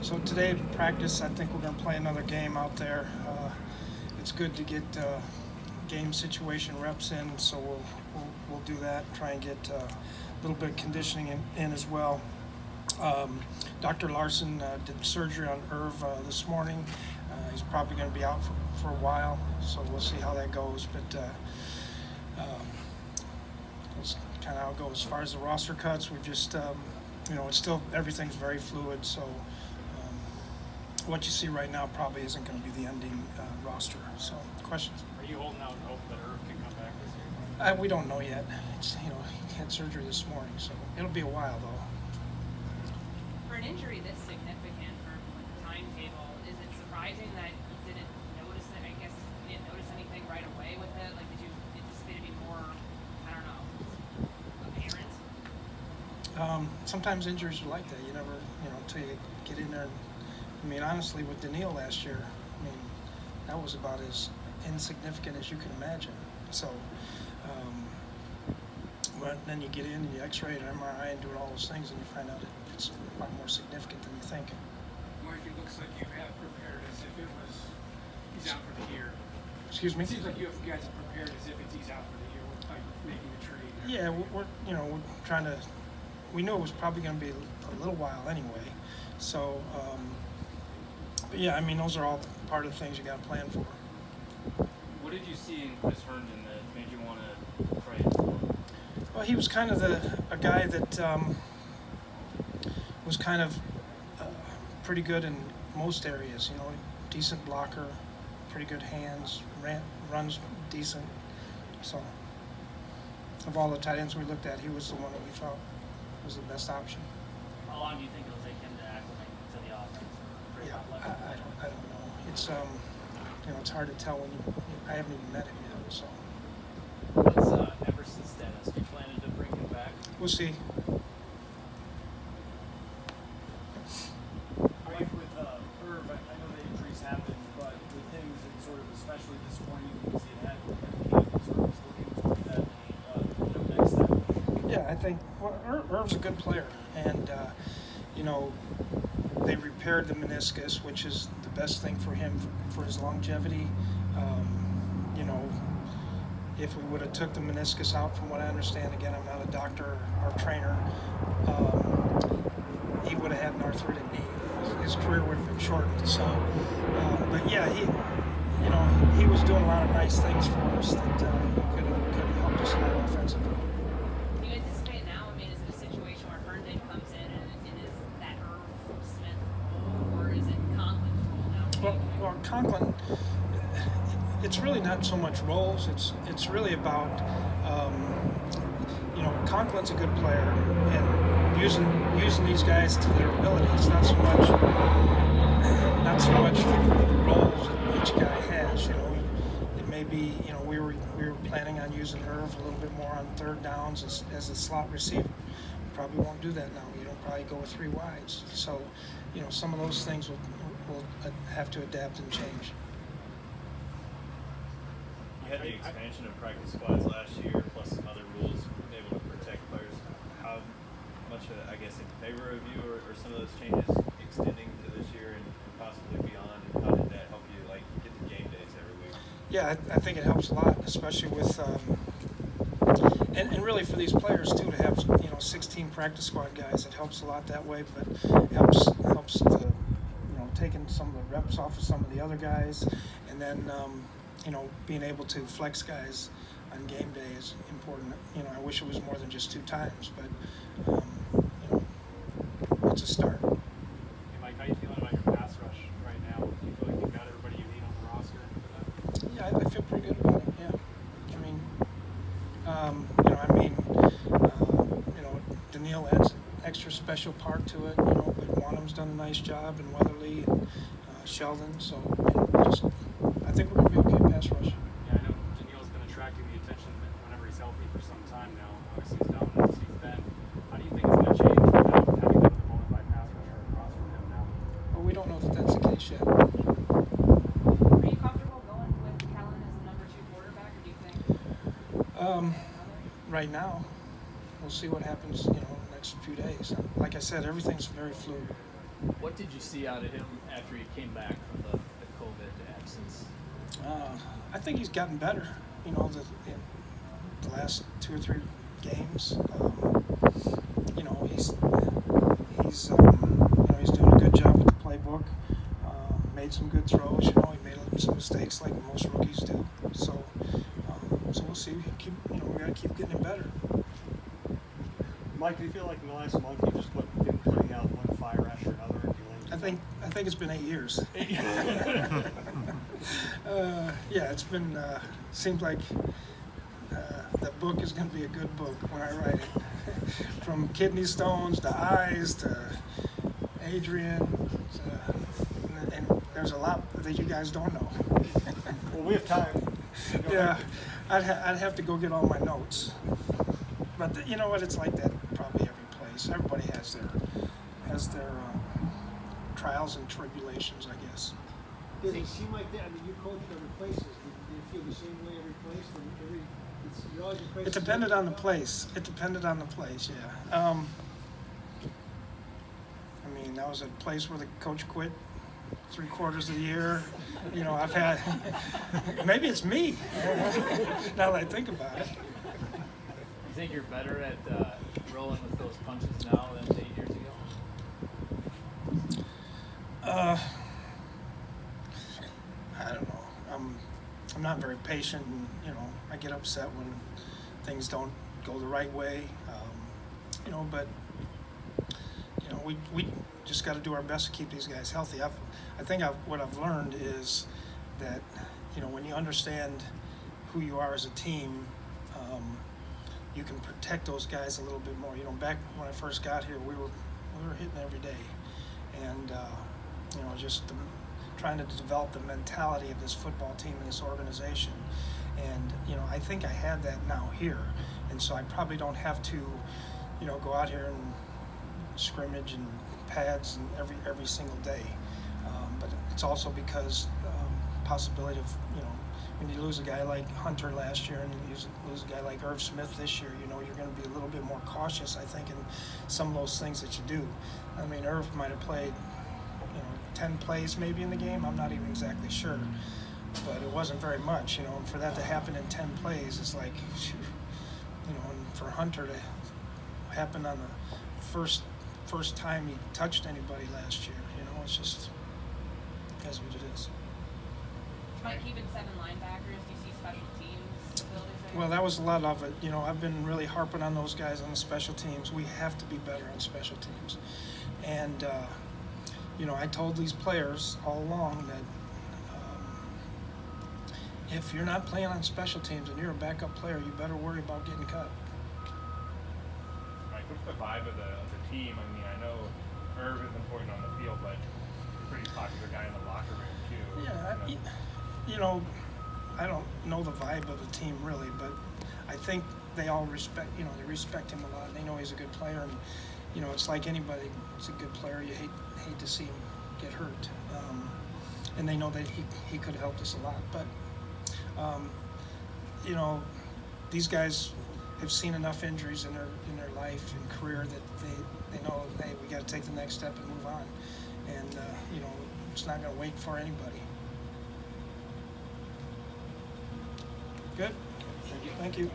So today practice, I think we're going to play another game out there. It's good to get game situation reps in, so we'll do that. Try and get a little bit of conditioning in as well. Dr. Larson did surgery on Irv this morning. He's probably going to be out for a while, so we'll see how that goes. But that's kind of how it goes. As far as the roster cuts, we're just, it's still, everything's very fluid, so what you see right now probably isn't going to be the ending roster. So, questions? Are you holding out hope that Irv can come back this year? We don't know yet. It's, he had surgery this morning, so it'll be a while though. For an injury this significant for the timetable, is it surprising that you didn't notice it? I guess you didn't notice anything right away with it. Like, did you anticipate it to be more, I don't know, apparent? Sometimes injuries are like that. You never, until you get in there. Honestly, with Daniil last year, that was about as insignificant as you can imagine. So, but then you get in and you X-ray and MRI and do all those things, and you find out it's a lot more significant than you think. Mike, it looks like you have prepared as if he's out for the year. Excuse me? It seems like you guys have prepared as if he's out for the year, like making a trade. Yeah, we're trying to. We knew it was probably going to be a little while anyway, so. But yeah, those are all part of the things you got to plan for. What did you see in Chris Herndon that made you want to trade for him? Well, he was kind of a guy that was kind of pretty good in most areas. Decent blocker, pretty good hands, runs decent. So, of all the tight ends we looked at, he was the one that we felt was the best option. How long do you think it'll take him to acclimate to the offense? Yeah, I don't know. It's it's hard to tell when I haven't even met him yet. So What's Everson's status? Do you plan to bring him back? we'll see. Mike, with Irv, I know the injuries happen, but with him, is it sort of especially disappointing because he had sort of was looking toward that next step? Yeah, I think Irv's a good player, and they repaired the meniscus, which is the best thing for him for his longevity. If we would have took the meniscus out, from what I understand, again, I'm not a doctor or trainer, he would have had an arthritic knee. His career would have been shortened. So, but yeah, he was doing a lot of nice things for us that could have helped us a lot offensively. Do you anticipate now? Is it a situation where Herndon comes in and is that Irv Smith role, or is it Conklin's role now? Well, Conklin, it's really not so much roles. It's really about Conklin's a good player, and using these guys to their abilities. Not so much roles that each guy has. It may be we were planning on using Irv a little bit more on third downs as a slot receiver. Probably won't do that now. Probably go with three wides. So some of those things will have to adapt and change. You had the expansion of practice squads last year, plus some other rules able to protect players. How much, I guess, in favor of you or some of those changes extending to this year and possibly beyond? And how did that help you, get the game days every week? Yeah, I think it helps a lot, especially with and really for these players too, to have 16 practice squad guys. It helps a lot that way, but helps the taking some of the reps off of some of the other guys, and then being able to flex guys on game day is important. I wish it was more than just 2 times, but it's a start. Hey Mike, how are you feeling about your pass rush right now? Do you feel like you've got everybody you need on the roster for that? Yeah, I feel pretty good about it. Yeah, Daniil adds an extra special part to it. But Wanham's done a nice job, and Weatherly and Sheldon. So I think we're gonna be okay pass rush. Yeah, I know Daniil's been attracting the attention whenever he's healthy for some time now. Obviously, he's dominant as he's been. How do you think it's going to change without having a bona fide pass rusher across from him now? Well, we don't know that that's the case yet. Are you comfortable going with Kellen as the number 2 quarterback, or do you think? Right now, we'll see what happens. Next few days. Like I said, everything's very fluid. What did you see out of him after he came back from the COVID absence? I think he's gotten better. You know, in the last 2 or 3 games, you know, he's doing a good job with the playbook. Made some good throws. You know, he made some mistakes like most rookies do. So we'll see. We gotta keep getting him better. Mike, do you feel like in the last month you just been putting out one fire after another and dealing? I think it's been 8 years. Yeah, it's been. Seems like that book is going to be a good book when I write it. From kidney stones to eyes to Adrian, and there's a lot that you guys don't know. Well, we have time. Go Yeah, ahead. I'd have to go get all my notes. But you know what? It's like that probably every place. Everybody has their trials and tribulations, I guess. Does it seem like that? I mean, you coached other places. Do you feel the same way every place? You're always in places. It depended on the place. Yeah. I mean, that was a place where the coach quit 3/4 of the year. You know, I've had. Maybe it's me. Now that I think about it. You think you're better at rolling with those punches now than 8 years ago? I don't know. I'm not very patient, and you know, I get upset when things don't go the right way. You know, but you know, we just got to do our best to keep these guys healthy. I think what I've learned is that, you know, when you understand who you are as a team, you can protect those guys a little bit more. You know, back when I first got here, we were hitting every day, and you know, just trying to develop the mentality of this football team and this organization. And you know, I think I have that now here, and so I probably don't have to, you know, go out here and scrimmage and pads and every single day. But it's also because possibility of, you know, when you lose a guy like Hunter last year and you lose a guy like Irv Smith this year, you know, you're going to be a little bit more cautious, I think, in some of those things that you do. I mean, Irv might have played, you know, 10 plays maybe in the game. I'm not even exactly sure, but it wasn't very much, you know. And for that to happen in 10 plays is like, you know, and for Hunter to happen on the first time he touched anybody last year, you know, it's just is what it is. Mike, keeping 7 linebackers, do you see special teams abilities there? Well, that was a lot of it. You know, I've been really harping on those guys on the special teams. We have to be better on special teams. And, you know, I told these players all along that if you're not playing on special teams and you're a backup player, you better worry about getting cut. Mike, what's the vibe of the team? I mean, I know Irv is important on the field, but he's a pretty popular guy in the locker room, too. Yeah, you know, I don't know the vibe of the team really, but I think they all respect, you know, they respect him a lot. They know he's a good player, and you know, it's like anybody. It's a good player. You hate to see him get hurt, and they know that he could have helped us a lot. But you know, these guys have seen enough injuries in their life and career that they know, hey, we got to take the next step and move on, and you know, it's not going to wait for anybody. Good. Thank you.